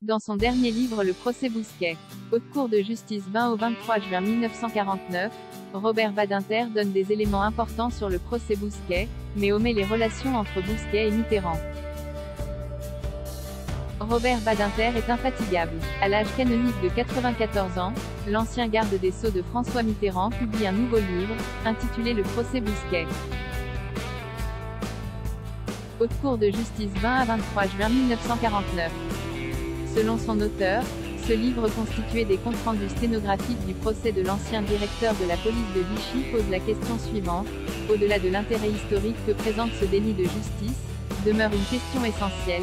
Dans son dernier livre Le procès Bousquet, Haute Cour de justice 20 au 23 juin 1949, Robert Badinter donne des éléments importants sur le procès Bousquet, mais omet les relations entre Bousquet et Mitterrand. Robert Badinter est infatigable. À l'âge canonique de 94 ans, l'ancien garde des Sceaux de François Mitterrand publie un nouveau livre, intitulé Le procès Bousquet. Haute Cour de justice 20 à 23 juin 1949. Selon son auteur, ce livre constitué des comptes rendus sténographiques du procès de l'ancien directeur de la police de Vichy pose la question suivante: au-delà de l'intérêt historique que présente ce déni de justice, demeure une question essentielle: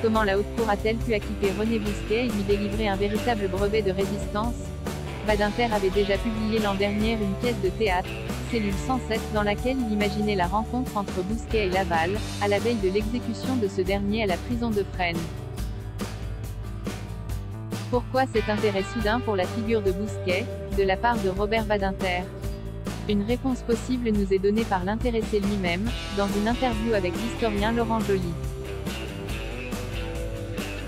comment la Haute Cour a-t-elle pu acquitter René Bousquet et lui délivrer un véritable brevet de résistance? Badinter avait déjà publié l'an dernier une pièce de théâtre, Cellule 107, dans laquelle il imaginait la rencontre entre Bousquet et Laval, à la veille de l'exécution de ce dernier à la prison de Fresnes. Pourquoi cet intérêt soudain pour la figure de Bousquet, de la part de Robert Badinter? Une réponse possible nous est donnée par l'intéressé lui-même, dans une interview avec l'historien Laurent Joly.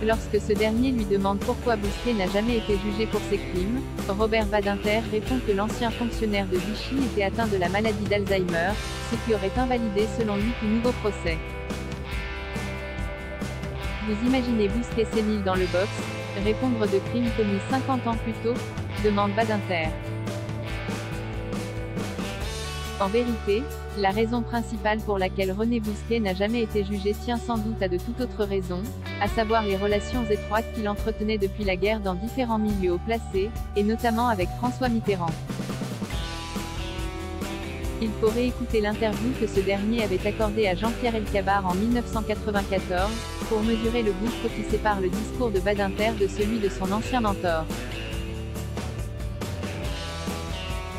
Lorsque ce dernier lui demande pourquoi Bousquet n'a jamais été jugé pour ses crimes, Robert Badinter répond que l'ancien fonctionnaire de Vichy était atteint de la maladie d'Alzheimer, ce qui aurait invalidé selon lui tout nouveau procès. Vous imaginez Bousquet sénile dans le box, répondre de crimes commis 50 ans plus tôt? Demande Badinter. En vérité, la raison principale pour laquelle René Bousquet n'a jamais été jugé tient sans doute à de toute autre raison, à savoir les relations étroites qu'il entretenait depuis la guerre dans différents milieux haut placés, et notamment avec François Mitterrand. Il faut réécouter l'interview que ce dernier avait accordée à Jean-Pierre Elkabbach en 1994, pour mesurer le gouffre qui sépare le discours de Badinter de celui de son ancien mentor.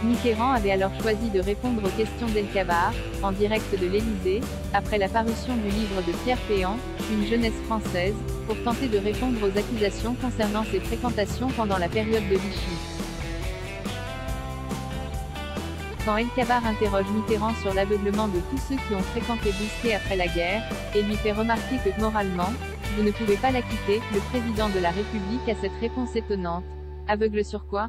Mitterrand avait alors choisi de répondre aux questions d'Elkabbach, en direct de l'Élysée, après la parution du livre de Pierre Péan, Une jeunesse française, pour tenter de répondre aux accusations concernant ses fréquentations pendant la période de Vichy. Quand Elkabbach interroge Mitterrand sur l'aveuglement de tous ceux qui ont fréquenté Bousquet après la guerre, et lui fait remarquer que, moralement, vous ne pouvez pas l'acquitter, le président de la République a cette réponse étonnante: aveugle sur quoi?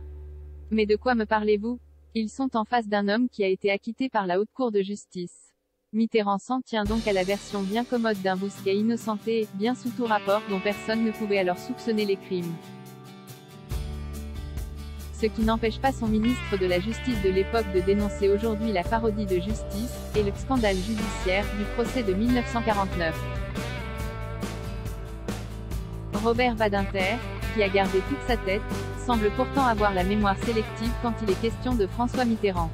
Mais de quoi me parlez-vous? Ils sont en face d'un homme qui a été acquitté par la Haute Cour de justice. Mitterrand s'en tient donc à la version bien commode d'un Bousquet innocenté, bien sous tout rapport, dont personne ne pouvait alors soupçonner les crimes. Ce qui n'empêche pas son ministre de la Justice de l'époque de dénoncer aujourd'hui la parodie de justice, et le scandale judiciaire, du procès de 1949. Robert Badinter, qui a gardé toute sa tête, semble pourtant avoir la mémoire sélective quand il est question de François Mitterrand.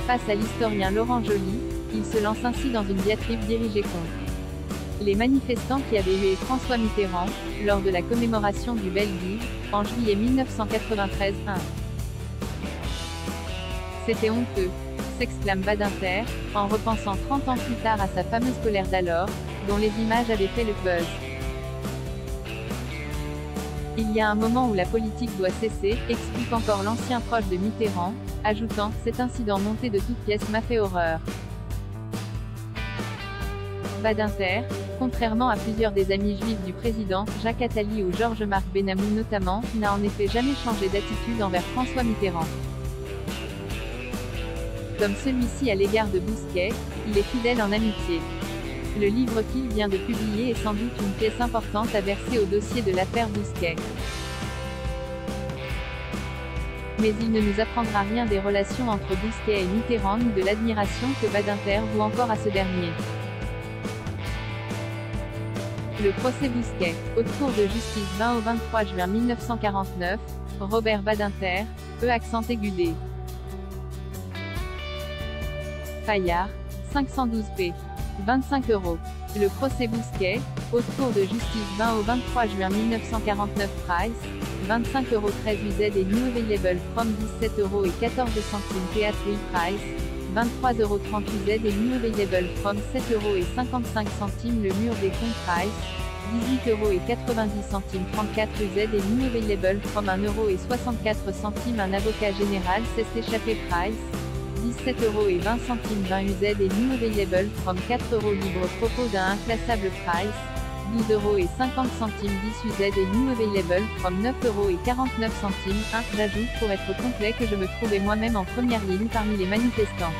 Face à l'historien Laurent Joly, il se lance ainsi dans une diatribe dirigée contre les manifestants qui avaient hué François Mitterrand, lors de la commémoration du Belleville, en juillet 1993. C'était honteux, s'exclame Badinter, en repensant 30 ans plus tard à sa fameuse colère d'alors, dont les images avaient fait le buzz. Il y a un moment où la politique doit cesser, explique encore l'ancien proche de Mitterrand, ajoutant: cet incident monté de toutes pièces m'a fait horreur. Badinter, contrairement à plusieurs des amis juifs du président, Jacques Attali ou Georges-Marc Benamou notamment, n'a en effet jamais changé d'attitude envers François Mitterrand. Comme celui-ci à l'égard de Bousquet, il est fidèle en amitié. Le livre qu'il vient de publier est sans doute une pièce importante à verser au dossier de l'affaire Bousquet. Mais il ne nous apprendra rien des relations entre Bousquet et Mitterrand ni de l'admiration que Badinter voue encore à ce dernier. Le procès Bousquet, Haute Cour de justice 20 au 23 juin 1949, Robert Badinter, accent aigu D. Fayard, 512p. 25 €. Le procès Bousquet, Haute Cour de justice 20 au 23 juin 1949 Price, 25 € 13 UZ et New Available from 17 € et 14 centimes Theatre Price, 23 € 30 UZ et New Available from 7 € et 55 centimes Le Mur des Comptes Price, 18 € et 90 centimes 34 UZ et New Available from 1 € et 64 centimes Un avocat général s'est échappé Price, 17 € et 20 centimes 20 UZ et New Available from 4 € libre propos d'un inclassable Price, 12,50 €. This used est new available from 9,49 €. 1. J'ajoute pour être complet que je me trouvais moi-même en première ligne parmi les manifestants.